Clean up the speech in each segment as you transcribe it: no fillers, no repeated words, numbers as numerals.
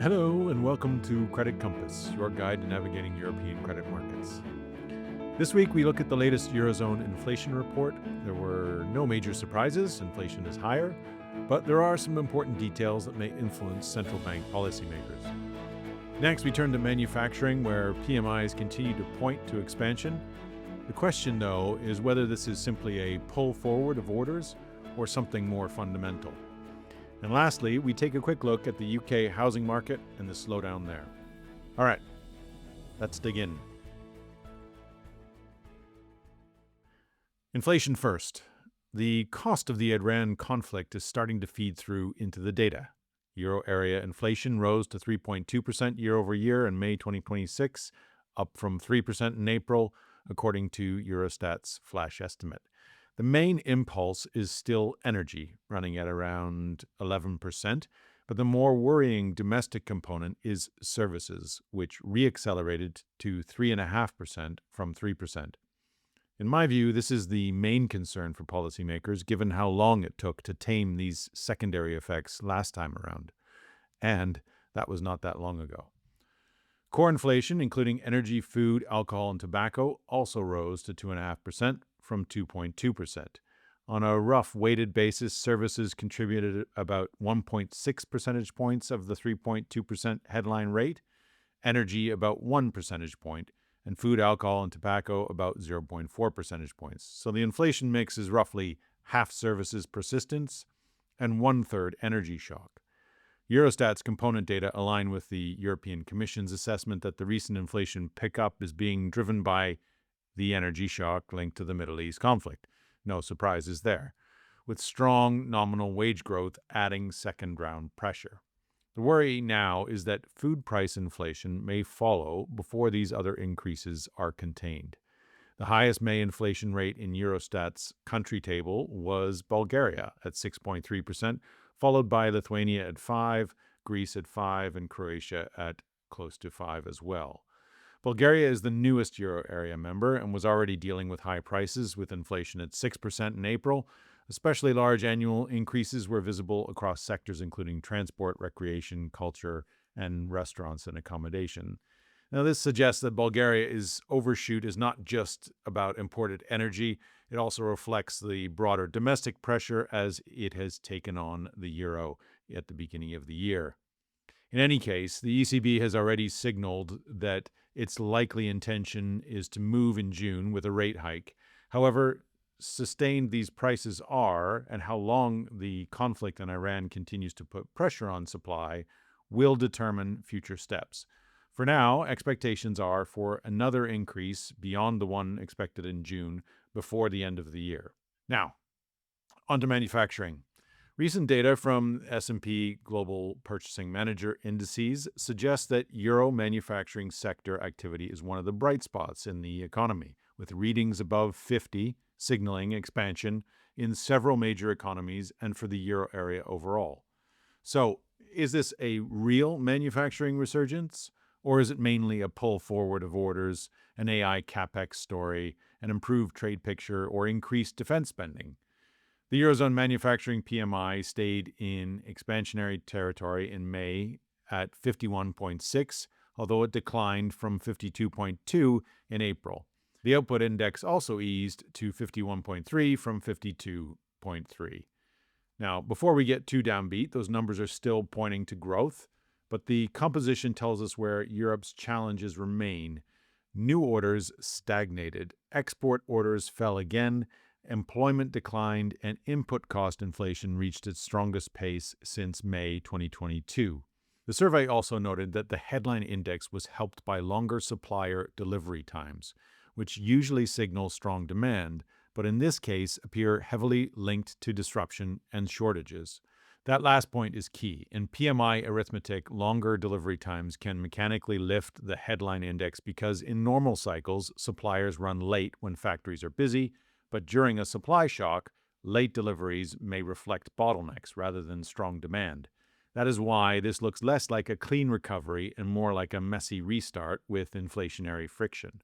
Hello and welcome to Credit Compass, your guide to navigating European credit markets. This week we look at the latest eurozone inflation report. There were no major surprises, inflation is higher, but there are some important details that may influence central bank policymakers. Next we turn to manufacturing, where PMIs continue to point to expansion. The question, though, is whether this is simply a pull forward of orders or something more fundamental. And lastly, we take a quick look at the UK housing market and the slowdown there. All right, let's dig in. Inflation first. The cost of the Iran conflict is starting to feed through into the data. Euro area inflation rose to 3.2% year over year in May 2026, up from 3% in April, according to Eurostat's flash estimate. The main impulse is still energy, running at around 11%, but the more worrying domestic component is services, which reaccelerated to 3.5% from 3%. In my view, this is the main concern for policymakers, given how long it took to tame these secondary effects last time around. And that was not that long ago. Core inflation, including energy, food, alcohol, and tobacco, also rose to 2.5% from 2.2%. On a rough weighted basis, services contributed about 1.6 percentage points of the 3.2% headline rate, energy about 1 percentage point, and food, alcohol, and tobacco about 0.4 percentage points. So the inflation mix is roughly half services persistence and one-third energy shock. Eurostat's component data align with the European Commission's assessment that the recent inflation pickup is being driven by the energy shock linked to the Middle East conflict. No surprises there, with strong nominal wage growth adding second-round pressure. The worry now is that food price inflation may follow before these other increases are contained. The highest May inflation rate in Eurostat's country table was Bulgaria at 6.3%, followed by Lithuania at 5%, Greece at 5%, and Croatia at close to 5% as well. Bulgaria is the newest euro area member and was already dealing with high prices, with inflation at 6% in April. Especially large annual increases were visible across sectors including transport, recreation, culture, and restaurants and accommodation. Now, this suggests that Bulgaria's overshoot is not just about imported energy. It also reflects the broader domestic pressure as it has taken on the euro at the beginning of the year. In any case, the ECB has already signaled that its likely intention is to move in June with a rate hike. However, sustained these prices are, and how long the conflict in Iran continues to put pressure on supply, will determine future steps. For now, expectations are for another increase beyond the one expected in June before the end of the year. Now, on to manufacturing. Recent data from S&P Global Purchasing Manager Indices suggests that Euro manufacturing sector activity is one of the bright spots in the economy, with readings above 50 signaling expansion in several major economies and for the Euro area overall. So, is this a real manufacturing resurgence, or is it mainly a pull forward of orders, an AI capex story, an improved trade picture, or increased defense spending? The Eurozone manufacturing PMI stayed in expansionary territory in May at 51.6, although it declined from 52.2 in April. The output index also eased to 51.3 from 52.3. Now, before we get too downbeat, those numbers are still pointing to growth, but the composition tells us where Europe's challenges remain. New orders stagnated, export orders fell again, employment declined, and input cost inflation reached its strongest pace since May 2022. The survey also noted that the headline index was helped by longer supplier delivery times, which usually signal strong demand, but in this case appear heavily linked to disruption and shortages. That last point is key. In PMI arithmetic, longer delivery times can mechanically lift the headline index because in normal cycles, suppliers run late when factories are busy, but during a supply shock, late deliveries may reflect bottlenecks rather than strong demand. That is why this looks less like a clean recovery and more like a messy restart with inflationary friction.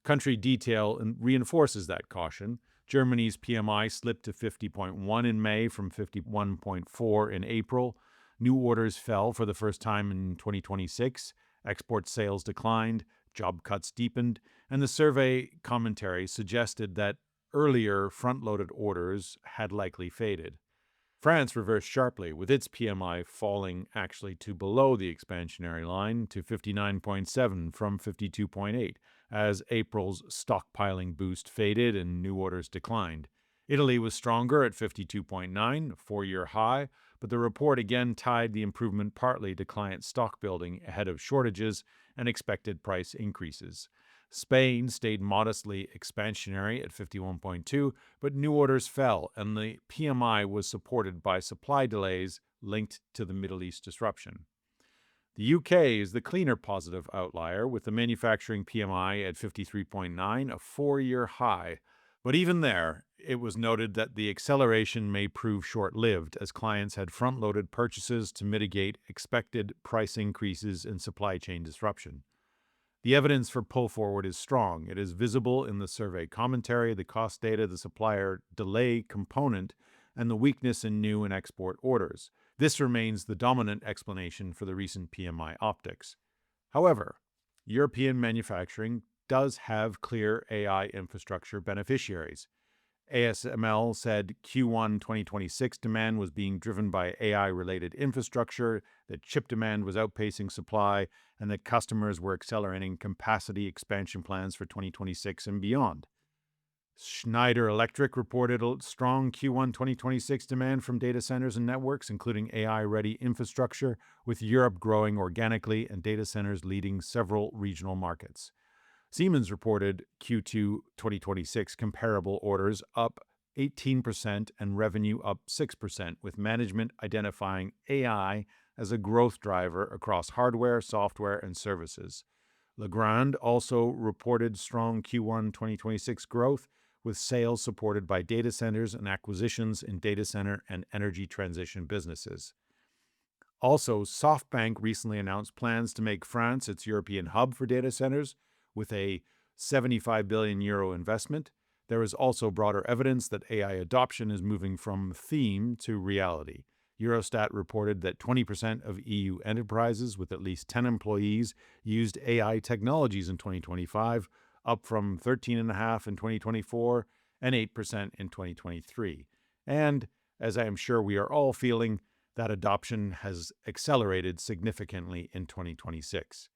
Country detail reinforces that caution. Germany's PMI slipped to 50.1 in May from 51.4 in April. New orders fell for the first time in 2026, export sales declined, job cuts deepened, and the survey commentary suggested that earlier front-loaded orders had likely faded. France reversed sharply, with its PMI falling actually to below the expansionary line to 59.7 from 52.8, as April's stockpiling boost faded and new orders declined. Italy was stronger at 52.9, a four-year high, but the report again tied the improvement partly to client stock building ahead of shortages and expected price increases. Spain stayed modestly expansionary at 51.2, but new orders fell, and the PMI was supported by supply delays linked to the Middle East disruption. The UK is the cleaner positive outlier, with the manufacturing PMI at 53.9, a four-year high. But even there, it was noted that the acceleration may prove short-lived, as clients had front-loaded purchases to mitigate expected price increases and supply chain disruption. The evidence for pull forward is strong. It is visible in the survey commentary, the cost data, the supplier delay component, and the weakness in new and export orders. This remains the dominant explanation for the recent PMI optics. However, European manufacturing does have clear AI infrastructure beneficiaries. ASML said Q1 2026 demand was being driven by AI-related infrastructure, that chip demand was outpacing supply, and that customers were accelerating capacity expansion plans for 2026 and beyond. Schneider Electric reported a strong Q1 2026 demand from data centers and networks, including AI-ready infrastructure, with Europe growing organically and data centers leading several regional markets. Siemens reported Q2 2026 comparable orders up 18% and revenue up 6%, with management identifying AI as a growth driver across hardware, software, and services. Legrand also reported strong Q1 2026 growth, with sales supported by data centers and acquisitions in data center and energy transition businesses. Also, SoftBank recently announced plans to make France its European hub for data centers, with a €75 billion investment. There is also broader evidence that AI adoption is moving from theme to reality. Eurostat reported that 20% of EU enterprises with at least 10 employees used AI technologies in 2025, up from 13.5% in 2024 and 8% in 2023. And, as I am sure we are all feeling, that adoption has accelerated significantly in 2026.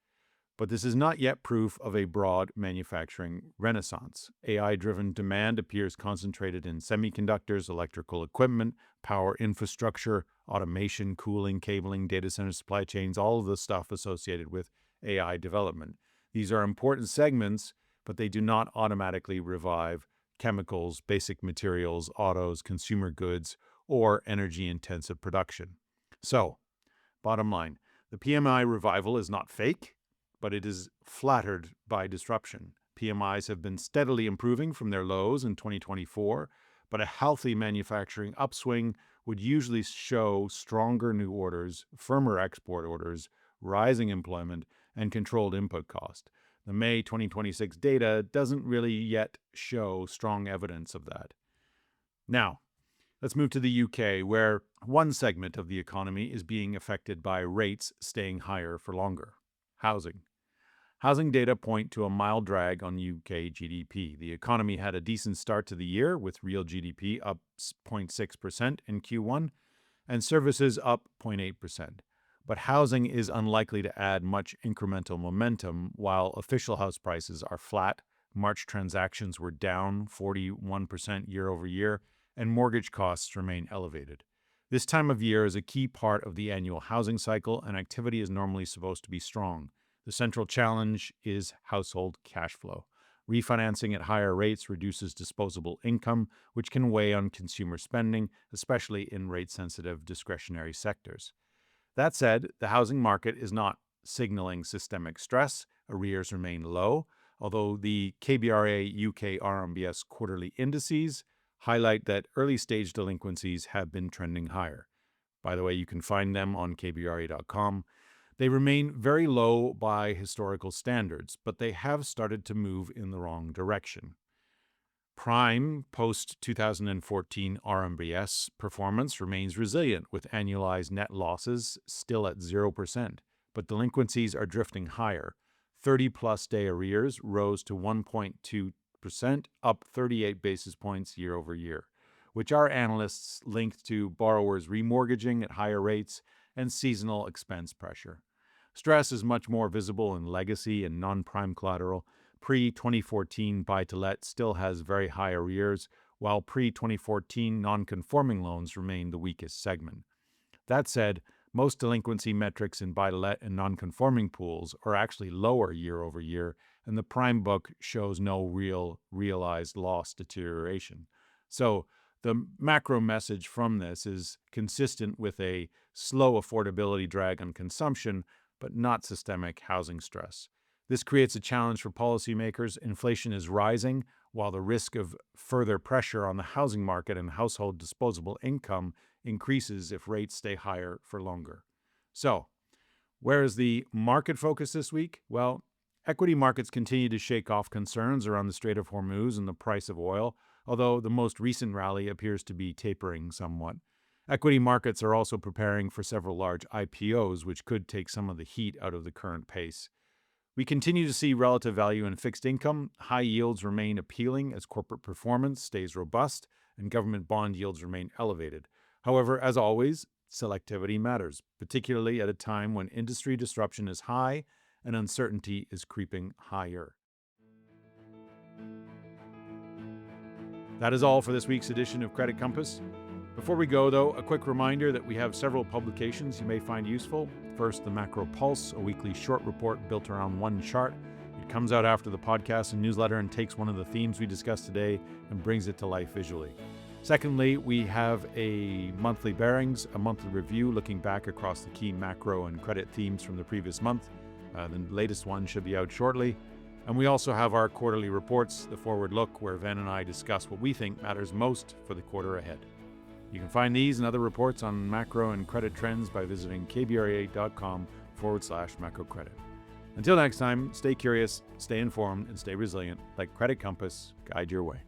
But this is not yet proof of a broad manufacturing renaissance. AI-driven demand appears concentrated in semiconductors, electrical equipment, power infrastructure, automation, cooling, cabling, data center supply chains, all of the stuff associated with AI development. These are important segments, but they do not automatically revive chemicals, basic materials, autos, consumer goods, or energy-intensive production. So, bottom line, the PMI revival is not fake, but it is flattered by disruption. PMIs have been steadily improving from their lows in 2024, but a healthy manufacturing upswing would usually show stronger new orders, firmer export orders, rising employment, and controlled input cost. The May 2026 data doesn't really yet show strong evidence of that. Now, let's move to the UK, where one segment of the economy is being affected by rates staying higher for longer: housing. Housing data point to a mild drag on UK GDP. The economy had a decent start to the year, with real GDP up 0.6% in Q1 and services up 0.8%. But housing is unlikely to add much incremental momentum. While official house prices are flat, March transactions were down 41% year over year, and mortgage costs remain elevated. This time of year is a key part of the annual housing cycle, and activity is normally supposed to be strong. The central challenge is household cash flow. Refinancing at higher rates reduces disposable income, which can weigh on consumer spending, especially in rate-sensitive discretionary sectors. That said, the housing market is not signaling systemic stress. Arrears remain low, although the KBRA UK RMBS quarterly indices highlight that early-stage delinquencies have been trending higher. By the way, you can find them on kbra.com. They remain very low by historical standards, but they have started to move in the wrong direction. Prime post-2014 RMBS performance remains resilient, with annualized net losses still at 0%, but delinquencies are drifting higher. 30-plus day arrears rose to 1.2%, up 38 basis points year over year, which our analysts linked to borrowers remortgaging at higher rates and seasonal expense pressure. Stress is much more visible in legacy and non-prime collateral. Pre-2014 buy-to-let still has very high arrears, while pre-2014 non-conforming loans remain the weakest segment. That said, most delinquency metrics in buy-to-let and non-conforming pools are actually lower year over year, and the prime book shows no realized loss deterioration. So the macro message from this is consistent with a slow affordability drag on consumption, but not systemic housing stress. This creates a challenge for policymakers. Inflation is rising, while the risk of further pressure on the housing market and household disposable income increases if rates stay higher for longer. So, where is the market focus this week? Well, equity markets continue to shake off concerns around the Strait of Hormuz and the price of oil, although the most recent rally appears to be tapering somewhat. Equity markets are also preparing for several large IPOs, which could take some of the heat out of the current pace. We continue to see relative value in fixed income. High yields remain appealing as corporate performance stays robust and government bond yields remain elevated. However, as always, selectivity matters, particularly at a time when industry disruption is high and uncertainty is creeping higher. That is all for this week's edition of Credit Compass. Before we go, though, a quick reminder that we have several publications you may find useful. First, the Macro Pulse, a weekly short report built around one chart. It comes out after the podcast and newsletter and takes one of the themes we discussed today and brings it to life visually. Secondly, we have a monthly bearings, a monthly review looking back across the key macro and credit themes from the previous month. The latest one should be out shortly. And we also have our quarterly reports, the Forward Look, where Van and I discuss what we think matters most for the quarter ahead. You can find these and other reports on macro and credit trends by visiting kbra.com/macrocredit. Until next time, stay curious, stay informed, and stay resilient. Let Credit Compass guide your way.